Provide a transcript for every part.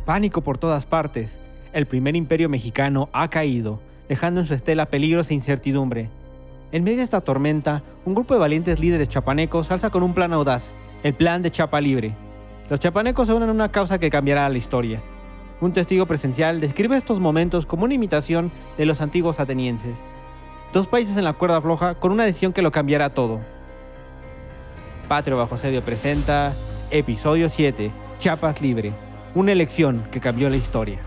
Pánico por todas partes. El primer imperio mexicano ha caído, dejando en su estela peligros e incertidumbre. En medio de esta tormenta, un grupo de valientes líderes chapanecos alza con un plan audaz, el plan de Chiapa Libre. Los chapanecos se unen en una causa que cambiará la historia. Un testigo presencial describe estos momentos como una imitación de los antiguos atenienses. Dos países en la cuerda floja con una decisión que lo cambiará todo. Patrio Bajo Asedio presenta Episodio 7, Chiapas Libre, una elección que cambió la historia.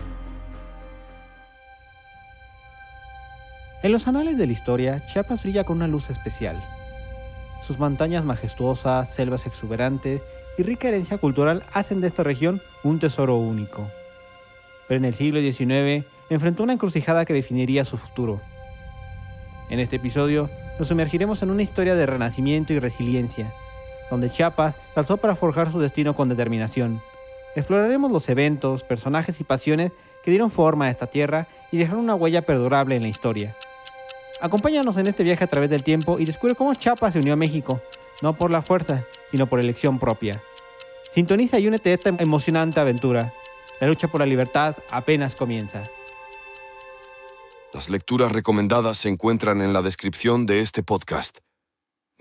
En los anales de la historia, Chiapas brilla con una luz especial. Sus montañas majestuosas, selvas exuberantes y rica herencia cultural hacen de esta región un tesoro único. Pero en el siglo XIX enfrentó una encrucijada que definiría su futuro. En este episodio nos sumergiremos en una historia de renacimiento y resiliencia, donde Chiapas se alzó para forjar su destino con determinación. Exploraremos los eventos, personajes y pasiones que dieron forma a esta tierra y dejaron una huella perdurable en la historia. Acompáñanos en este viaje a través del tiempo y descubre cómo Chiapas se unió a México, no por la fuerza, sino por elección propia. Sintoniza y únete a esta emocionante aventura. La lucha por la libertad apenas comienza. Las lecturas recomendadas se encuentran en la descripción de este podcast.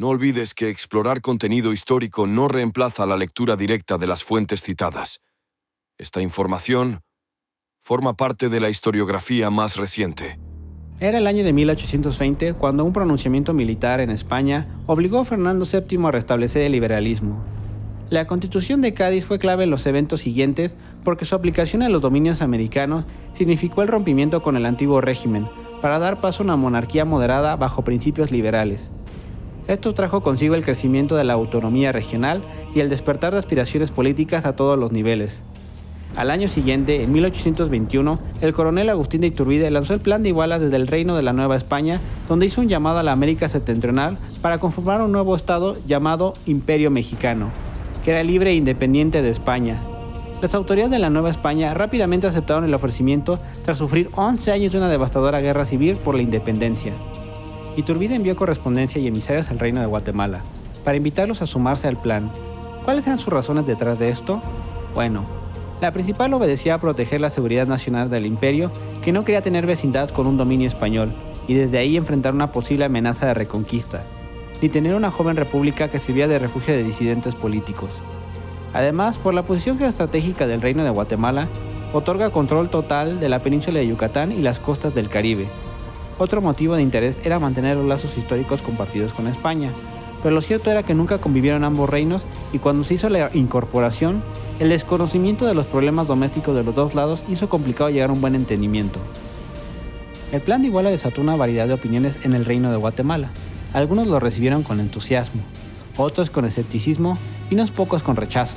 No olvides que explorar contenido histórico no reemplaza la lectura directa de las fuentes citadas. Esta información forma parte de la historiografía más reciente. Era el año de 1820 cuando un pronunciamiento militar en España obligó a Fernando VII a restablecer el liberalismo. La Constitución de Cádiz fue clave en los eventos siguientes porque su aplicación a los dominios americanos significó el rompimiento con el antiguo régimen para dar paso a una monarquía moderada bajo principios liberales. Esto trajo consigo el crecimiento de la autonomía regional y el despertar de aspiraciones políticas a todos los niveles. Al año siguiente, en 1821, el coronel Agustín de Iturbide lanzó el Plan de Iguala desde el Reino de la Nueva España, donde hizo un llamado a la América septentrional para conformar un nuevo estado llamado Imperio Mexicano, que era libre e independiente de España. Las autoridades de la Nueva España rápidamente aceptaron el ofrecimiento tras sufrir 11 años de una devastadora guerra civil por la independencia. Iturbide envió correspondencia y emisarios al Reino de Guatemala para invitarlos a sumarse al plan. ¿Cuáles eran sus razones detrás de esto? Bueno, la principal obedecía a proteger la seguridad nacional del imperio, que no quería tener vecindad con un dominio español, y desde ahí enfrentar una posible amenaza de reconquista, ni tener una joven república que sirviera de refugio de disidentes políticos. Además, por la posición geoestratégica del Reino de Guatemala, otorga control total de la península de Yucatán y las costas del Caribe. Otro motivo de interés era mantener los lazos históricos compartidos con España, pero lo cierto era que nunca convivieron ambos reinos y cuando se hizo la incorporación, el desconocimiento de los problemas domésticos de los dos lados hizo complicado llegar a un buen entendimiento. El plan de Iguala desató una variedad de opiniones en el Reino de Guatemala. Algunos lo recibieron con entusiasmo, otros con escepticismo y unos pocos con rechazo.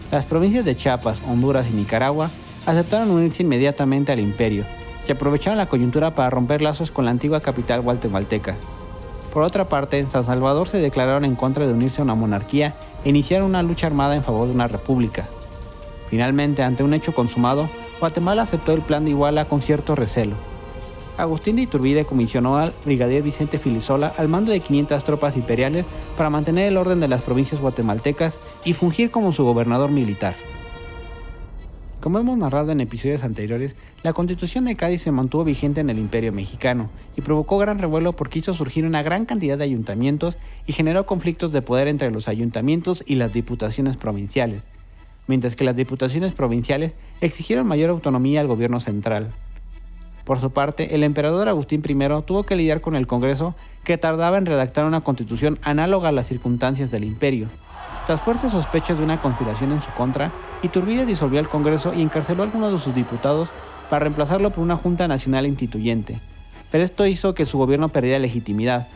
Las provincias de Chiapas, Honduras y Nicaragua aceptaron unirse inmediatamente al imperio y aprovecharon la coyuntura para romper lazos con la antigua capital guatemalteca. Por otra parte, en San Salvador se declararon en contra de unirse a una monarquía e iniciaron una lucha armada en favor de una república. Finalmente, ante un hecho consumado, Guatemala aceptó el plan de Iguala con cierto recelo. Agustín de Iturbide comisionó al brigadier Vicente Filisola al mando de 500 tropas imperiales para mantener el orden de las provincias guatemaltecas y fungir como su gobernador militar. Como hemos narrado en episodios anteriores, la Constitución de Cádiz se mantuvo vigente en el Imperio Mexicano y provocó gran revuelo porque hizo surgir una gran cantidad de ayuntamientos y generó conflictos de poder entre los ayuntamientos y las diputaciones provinciales, mientras que las diputaciones provinciales exigieron mayor autonomía al gobierno central. Por su parte, el emperador Agustín I tuvo que lidiar con el Congreso, que tardaba en redactar una constitución análoga a las circunstancias del imperio. Tras fuertes sospechas de una conspiración en su contra, Iturbide disolvió el Congreso y encarceló a algunos de sus diputados para reemplazarlo por una Junta Nacional Instituyente, pero esto hizo que su gobierno perdiera legitimidad.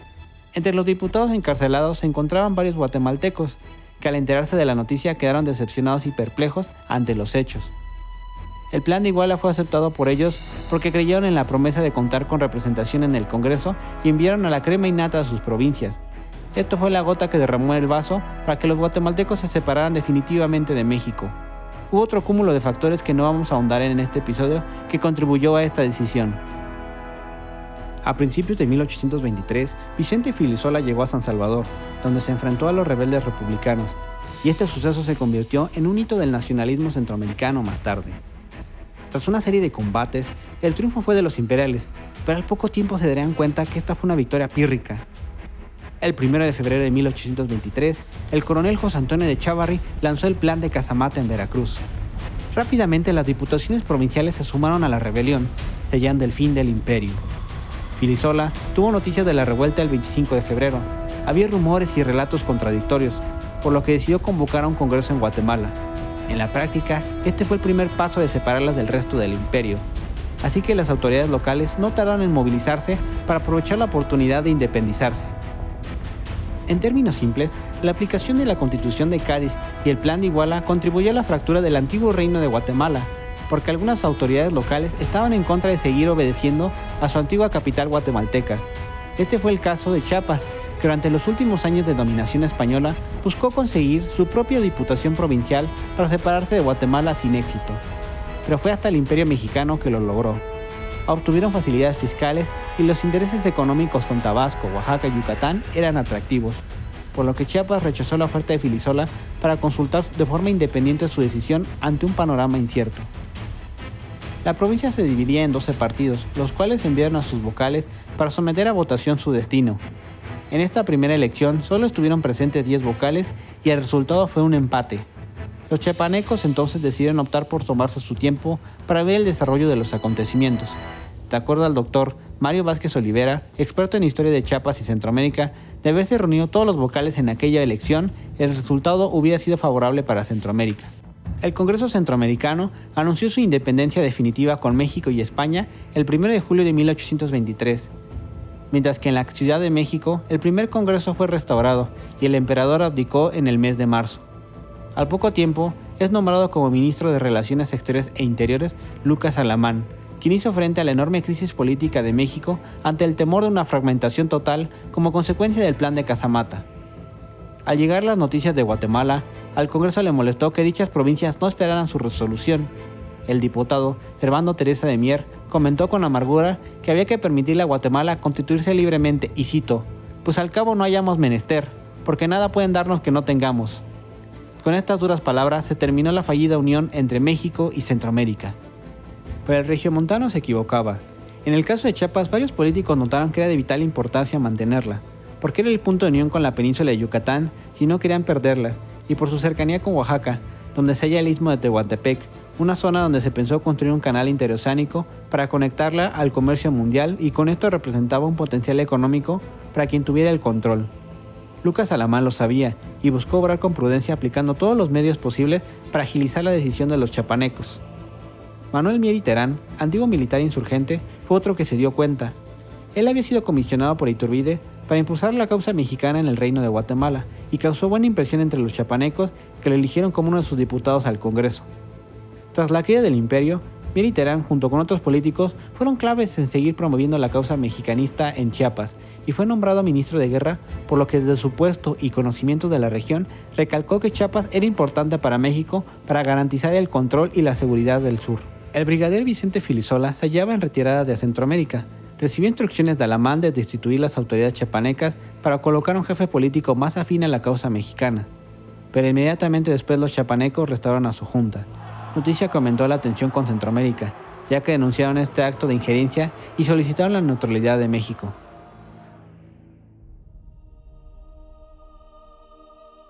Entre los diputados encarcelados se encontraban varios guatemaltecos, que al enterarse de la noticia quedaron decepcionados y perplejos ante los hechos. El plan de Iguala fue aceptado por ellos porque creyeron en la promesa de contar con representación en el Congreso y enviaron a la crema innata a sus provincias. Esto fue la gota que derramó el vaso para que los guatemaltecos se separaran definitivamente de México. Hubo otro cúmulo de factores que no vamos a ahondar en este episodio que contribuyó a esta decisión. A principios de 1823, Vicente Filisola llegó a San Salvador, donde se enfrentó a los rebeldes republicanos, y este suceso se convirtió en un hito del nacionalismo centroamericano más tarde. Tras una serie de combates, el triunfo fue de los imperiales, pero al poco tiempo se darían cuenta que esta fue una victoria pírrica. El 1 de febrero de 1823, el coronel José Antonio de Chávarri lanzó el Plan de Casamata en Veracruz. Rápidamente las diputaciones provinciales se sumaron a la rebelión, sellando el fin del imperio. Filisola tuvo noticias de la revuelta el 25 de febrero. Había rumores y relatos contradictorios, por lo que decidió convocar a un congreso en Guatemala. En la práctica, este fue el primer paso de separarlas del resto del imperio. Así que las autoridades locales no tardaron en movilizarse para aprovechar la oportunidad de independizarse. En términos simples, la aplicación de la Constitución de Cádiz y el Plan de Iguala contribuyó a la fractura del antiguo reino de Guatemala, porque algunas autoridades locales estaban en contra de seguir obedeciendo a su antigua capital guatemalteca. Este fue el caso de Chiapas, que durante los últimos años de dominación española buscó conseguir su propia diputación provincial para separarse de Guatemala sin éxito. Pero fue hasta el Imperio Mexicano que lo logró. Obtuvieron facilidades fiscales y los intereses económicos con Tabasco, Oaxaca y Yucatán eran atractivos, por lo que Chiapas rechazó la oferta de Filisola para consultar de forma independiente su decisión ante un panorama incierto. La provincia se dividía en 12 partidos, los cuales enviaron a sus vocales para someter a votación su destino. En esta primera elección solo estuvieron presentes 10 vocales y el resultado fue un empate. Los chiapanecos entonces decidieron optar por tomarse su tiempo para ver el desarrollo de los acontecimientos. De acuerdo al doctor Mario Vázquez Olivera, experto en historia de Chiapas y Centroamérica, de haberse reunido todos los vocales en aquella elección, el resultado hubiera sido favorable para Centroamérica. El Congreso Centroamericano anunció su independencia definitiva con México y España el 1 de julio de 1823, mientras que en la Ciudad de México el primer Congreso fue restaurado y el emperador abdicó en el mes de marzo. Al poco tiempo, es nombrado como ministro de Relaciones Exteriores e Interiores Lucas Alamán, quien hizo frente a la enorme crisis política de México ante el temor de una fragmentación total como consecuencia del Plan de Casamata. Al llegar las noticias de Guatemala, al Congreso le molestó que dichas provincias no esperaran su resolución. El diputado Servando Teresa de Mier comentó con amargura que había que permitirle a Guatemala constituirse libremente, y cito, «pues al cabo no hayamos menester, porque nada pueden darnos que no tengamos». Con estas duras palabras se terminó la fallida unión entre México y Centroamérica. Pero el regiomontano se equivocaba. En el caso de Chiapas, varios políticos notaron que era de vital importancia mantenerla, porque era el punto de unión con la península de Yucatán si no querían perderla, y por su cercanía con Oaxaca, donde se halla el istmo de Tehuantepec, una zona donde se pensó construir un canal interoceánico para conectarla al comercio mundial, y con esto representaba un potencial económico para quien tuviera el control. Lucas Alamán lo sabía y buscó obrar con prudencia aplicando todos los medios posibles para agilizar la decisión de los chiapanecos. Manuel Mier y Terán, antiguo militar insurgente, fue otro que se dio cuenta. Él había sido comisionado por Iturbide para impulsar la causa mexicana en el reino de Guatemala y causó buena impresión entre los chiapanecos, que lo eligieron como uno de sus diputados al Congreso. Tras la caída del imperio, Mier y Terán, junto con otros políticos, fueron claves en seguir promoviendo la causa mexicanista en Chiapas, y fue nombrado ministro de guerra, por lo que desde su puesto y conocimiento de la región, recalcó que Chiapas era importante para México para garantizar el control y la seguridad del sur. El brigadier Vicente Filisola se hallaba en retirada de Centroamérica. Recibió instrucciones de Alamán de destituir las autoridades chiapanecas para colocar un jefe político más afín a la causa mexicana. Pero inmediatamente después los chiapanecos restauraron a su junta. Noticia que aumentó la tensión con Centroamérica, ya que denunciaron este acto de injerencia y solicitaron la neutralidad de México.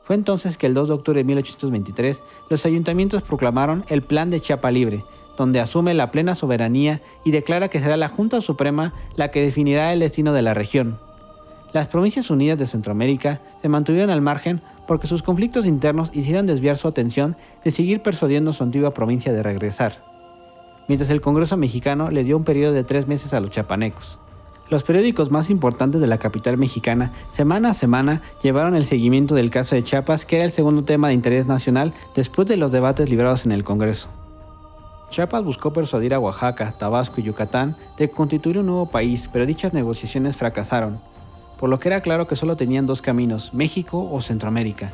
Fue entonces que el 2 de octubre de 1823 los ayuntamientos proclamaron el Plan de Chiapa Libre, donde asume la plena soberanía y declara que será la Junta Suprema la que definirá el destino de la región. Las Provincias Unidas de Centroamérica se mantuvieron al margen porque sus conflictos internos hicieron desviar su atención de seguir persuadiendo a su antigua provincia de regresar, mientras el Congreso mexicano les dio un periodo de 3 meses a los chiapanecos. Los periódicos más importantes de la capital mexicana, semana a semana, llevaron el seguimiento del caso de Chiapas, que era el segundo tema de interés nacional después de los debates librados en el Congreso. Chiapas buscó persuadir a Oaxaca, Tabasco y Yucatán de constituir un nuevo país, pero dichas negociaciones fracasaron, por lo que era claro que solo tenían 2 caminos, México o Centroamérica.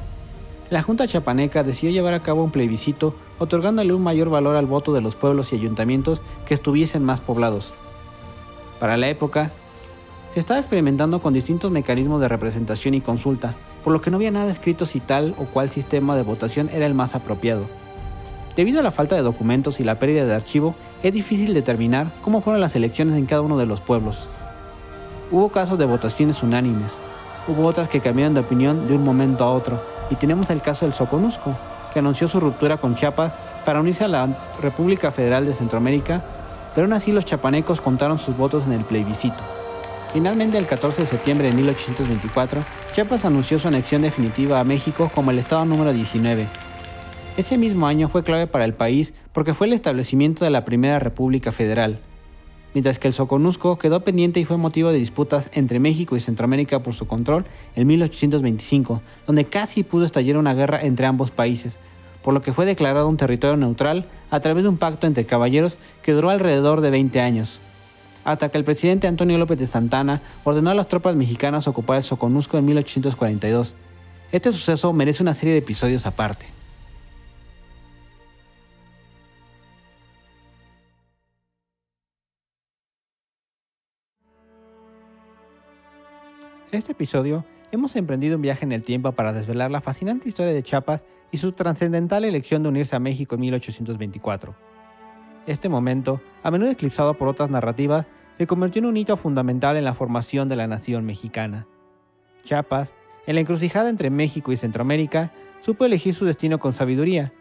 La Junta Chiapaneca decidió llevar a cabo un plebiscito, otorgándole un mayor valor al voto de los pueblos y ayuntamientos que estuviesen más poblados. Para la época, se estaba experimentando con distintos mecanismos de representación y consulta, por lo que no había nada escrito si tal o cual sistema de votación era el más apropiado. Debido a la falta de documentos y la pérdida de archivo, es difícil determinar cómo fueron las elecciones en cada uno de los pueblos. Hubo casos de votaciones unánimes, hubo otras que cambiaron de opinión de un momento a otro, y tenemos el caso del Soconusco, que anunció su ruptura con Chiapas para unirse a la República Federal de Centroamérica, pero aún así los chapanecos contaron sus votos en el plebiscito. Finalmente, el 14 de septiembre de 1824, Chiapas anunció su anexión definitiva a México como el estado número 19. Ese mismo año fue clave para el país porque fue el establecimiento de la Primera República Federal, mientras que el Soconusco quedó pendiente y fue motivo de disputas entre México y Centroamérica por su control en 1825, donde casi pudo estallar una guerra entre ambos países, por lo que fue declarado un territorio neutral a través de un pacto entre caballeros que duró alrededor de 20 años, hasta que el presidente Antonio López de Santa Anna ordenó a las tropas mexicanas ocupar el Soconusco en 1842. Este suceso merece una serie de episodios aparte. En este episodio hemos emprendido un viaje en el tiempo para desvelar la fascinante historia de Chiapas y su trascendental elección de unirse a México en 1824. Este momento, a menudo eclipsado por otras narrativas, se convirtió en un hito fundamental en la formación de la nación mexicana. Chiapas, en la encrucijada entre México y Centroamérica, supo elegir su destino con sabiduría.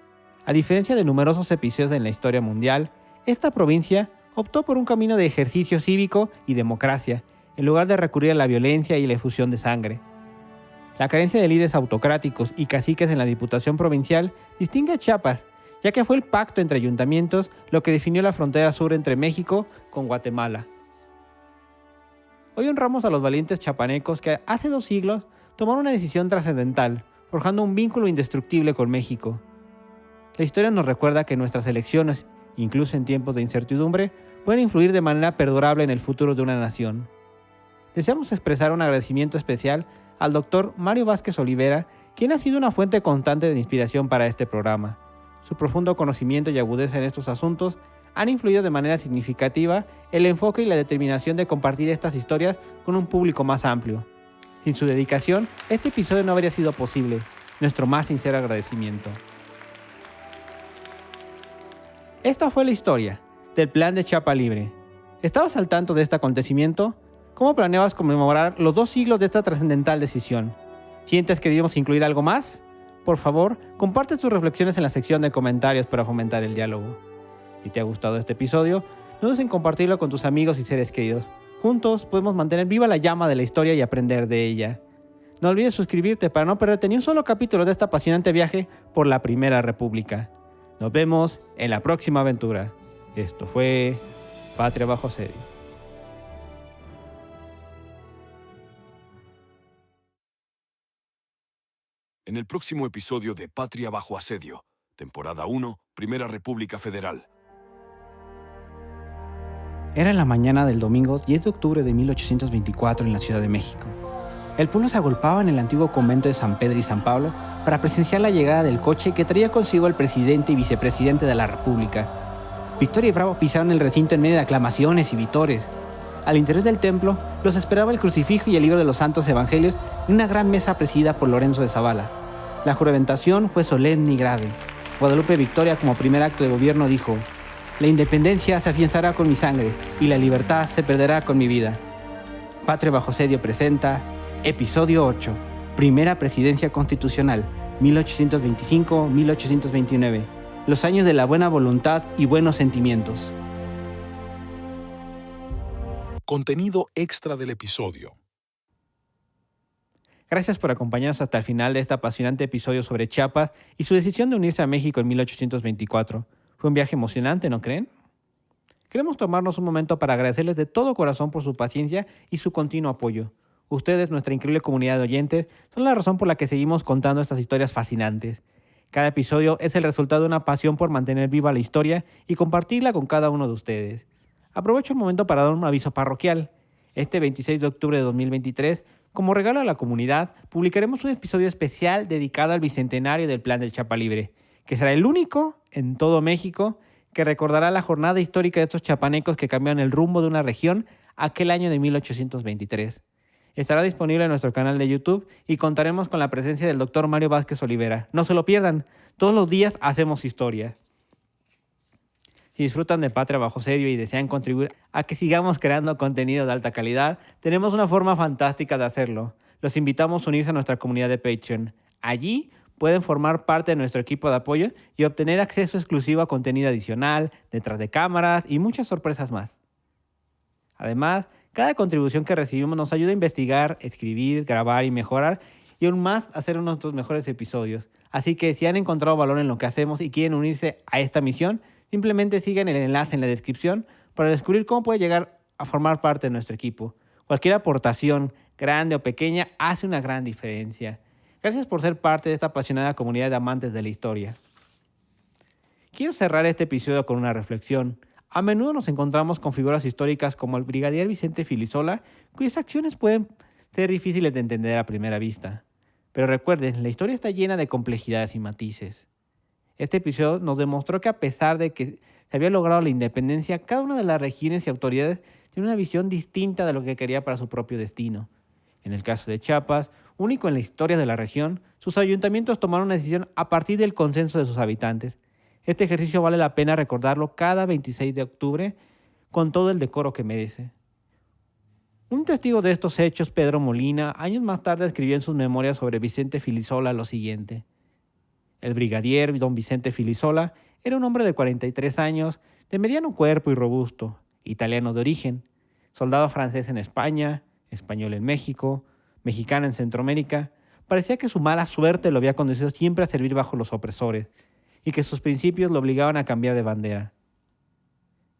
A diferencia de numerosos episodios en la historia mundial, esta provincia optó por un camino de ejercicio cívico y democracia, en lugar de recurrir a la violencia y la efusión de sangre. La carencia de líderes autocráticos y caciques en la Diputación Provincial distingue a Chiapas, ya que fue el pacto entre ayuntamientos lo que definió la frontera sur entre México con Guatemala. Hoy honramos a los valientes chiapanecos que hace 2 siglos tomaron una decisión trascendental, forjando un vínculo indestructible con México. La historia nos recuerda que nuestras elecciones, incluso en tiempos de incertidumbre, pueden influir de manera perdurable en el futuro de una nación. Deseamos expresar un agradecimiento especial al Dr. Mario Vázquez Olivera, quien ha sido una fuente constante de inspiración para este programa. Su profundo conocimiento y agudeza en estos asuntos han influido de manera significativa el enfoque y la determinación de compartir estas historias con un público más amplio. Sin su dedicación, este episodio no habría sido posible. Nuestro más sincero agradecimiento. Esta fue la historia del Plan de Chiapa Libre. ¿Estabas al tanto de este acontecimiento? ¿Cómo planeabas conmemorar los 2 siglos de esta trascendental decisión? ¿Sientes que debemos incluir algo más? Por favor, comparte tus reflexiones en la sección de comentarios para fomentar el diálogo. Si te ha gustado este episodio, no dudes en compartirlo con tus amigos y seres queridos. Juntos podemos mantener viva la llama de la historia y aprender de ella. No olvides suscribirte para no perderte ni un solo capítulo de este apasionante viaje por la Primera República. Nos vemos en la próxima aventura. Esto fue Patria Bajo Asedio. En el próximo episodio de Patria Bajo Asedio, temporada 1, Primera República Federal. Era la mañana del domingo 10 de octubre de 1824 en la Ciudad de México. El pueblo se agolpaba en el antiguo convento de San Pedro y San Pablo para presenciar la llegada del coche que traía consigo al presidente y vicepresidente de la República. Victoria y Bravo pisaron el recinto en medio de aclamaciones y vítores. Al interior del templo los esperaba el crucifijo y el libro de los santos evangelios en una gran mesa presidida por Lorenzo de Zavala. La juramentación fue solemne y grave. Guadalupe Victoria, como primer acto de gobierno, dijo: «La independencia se afianzará con mi sangre y la libertad se perderá con mi vida». Patria Bajo Asedio presenta Episodio 8, Primera Presidencia Constitucional, 1825-1829, los años de la buena voluntad y buenos sentimientos. Contenido extra del episodio. Gracias por acompañarnos hasta el final de este apasionante episodio sobre Chiapas y su decisión de unirse a México en 1824. Fue un viaje emocionante, ¿no creen? Queremos tomarnos un momento para agradecerles de todo corazón por su paciencia y su continuo apoyo. Ustedes, nuestra increíble comunidad de oyentes, son la razón por la que seguimos contando estas historias fascinantes. Cada episodio es el resultado de una pasión por mantener viva la historia y compartirla con cada uno de ustedes. Aprovecho el momento para dar un aviso parroquial. Este 26 de octubre de 2023, como regalo a la comunidad, publicaremos un episodio especial dedicado al bicentenario del Plan de Chiapa Libre, que será el único en todo México que recordará la jornada histórica de estos chiapanecos que cambiaron el rumbo de una región aquel año de 1823. Estará disponible en nuestro canal de YouTube y contaremos con la presencia del Dr. Mario Vázquez Olivera. No se lo pierdan, todos los días hacemos historia. Si disfrutan de Patria Bajo Serio y desean contribuir a que sigamos creando contenido de alta calidad, tenemos una forma fantástica de hacerlo. Los invitamos a unirse a nuestra comunidad de Patreon. Allí pueden formar parte de nuestro equipo de apoyo y obtener acceso exclusivo a contenido adicional, detrás de cámaras y muchas sorpresas más. Además, cada contribución que recibimos nos ayuda a investigar, escribir, grabar y mejorar y aún más hacer nuestros mejores episodios. Así que si han encontrado valor en lo que hacemos y quieren unirse a esta misión, simplemente sigan el enlace en la descripción para descubrir cómo puede llegar a formar parte de nuestro equipo. Cualquier aportación, grande o pequeña, hace una gran diferencia. Gracias por ser parte de esta apasionada comunidad de amantes de la historia. Quiero cerrar este episodio con una reflexión. A menudo nos encontramos con figuras históricas como el brigadier Vicente Filisola, cuyas acciones pueden ser difíciles de entender a primera vista. Pero recuerden, la historia está llena de complejidades y matices. Este episodio nos demostró que a pesar de que se había logrado la independencia, cada una de las regiones y autoridades tiene una visión distinta de lo que quería para su propio destino. En el caso de Chiapas, único en la historia de la región, sus ayuntamientos tomaron una decisión a partir del consenso de sus habitantes. Este ejercicio vale la pena recordarlo cada 26 de octubre con todo el decoro que merece. Un testigo de estos hechos, Pedro Molina, años más tarde escribió en sus memorias sobre Vicente Filisola lo siguiente. El brigadier don Vicente Filisola era un hombre de 43 años, de mediano cuerpo y robusto, italiano de origen, soldado francés en España, español en México, mexicano en Centroamérica. Parecía que su mala suerte lo había conducido siempre a servir bajo los opresores y que sus principios lo obligaban a cambiar de bandera.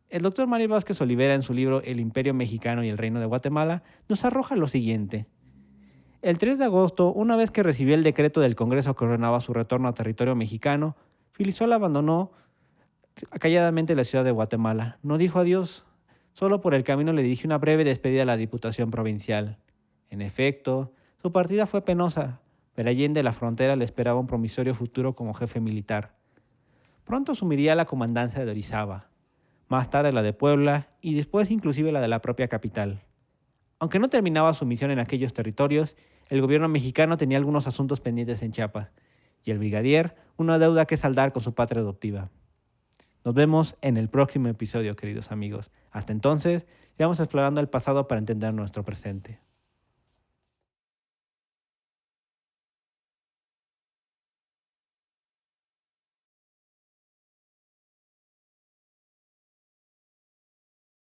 El doctor Mario Vázquez Olivera, en su libro El Imperio Mexicano y el Reino de Guatemala, nos arroja lo siguiente. El 3 de agosto, una vez que recibió el decreto del Congreso que ordenaba su retorno a territorio mexicano, Filisola abandonó calladamente la ciudad de Guatemala. No dijo adiós, solo por el camino le dirigió una breve despedida a la Diputación Provincial. En efecto, su partida fue penosa, pero allende la frontera le esperaba un promisorio futuro como jefe militar. Pronto asumiría la comandancia de Orizaba, más tarde la de Puebla y después inclusive la de la propia capital. Aunque no terminaba su misión en aquellos territorios, el gobierno mexicano tenía algunos asuntos pendientes en Chiapas y el brigadier una deuda que saldar con su patria adoptiva. Nos vemos en el próximo episodio, queridos amigos. Hasta entonces, sigamos explorando el pasado para entender nuestro presente.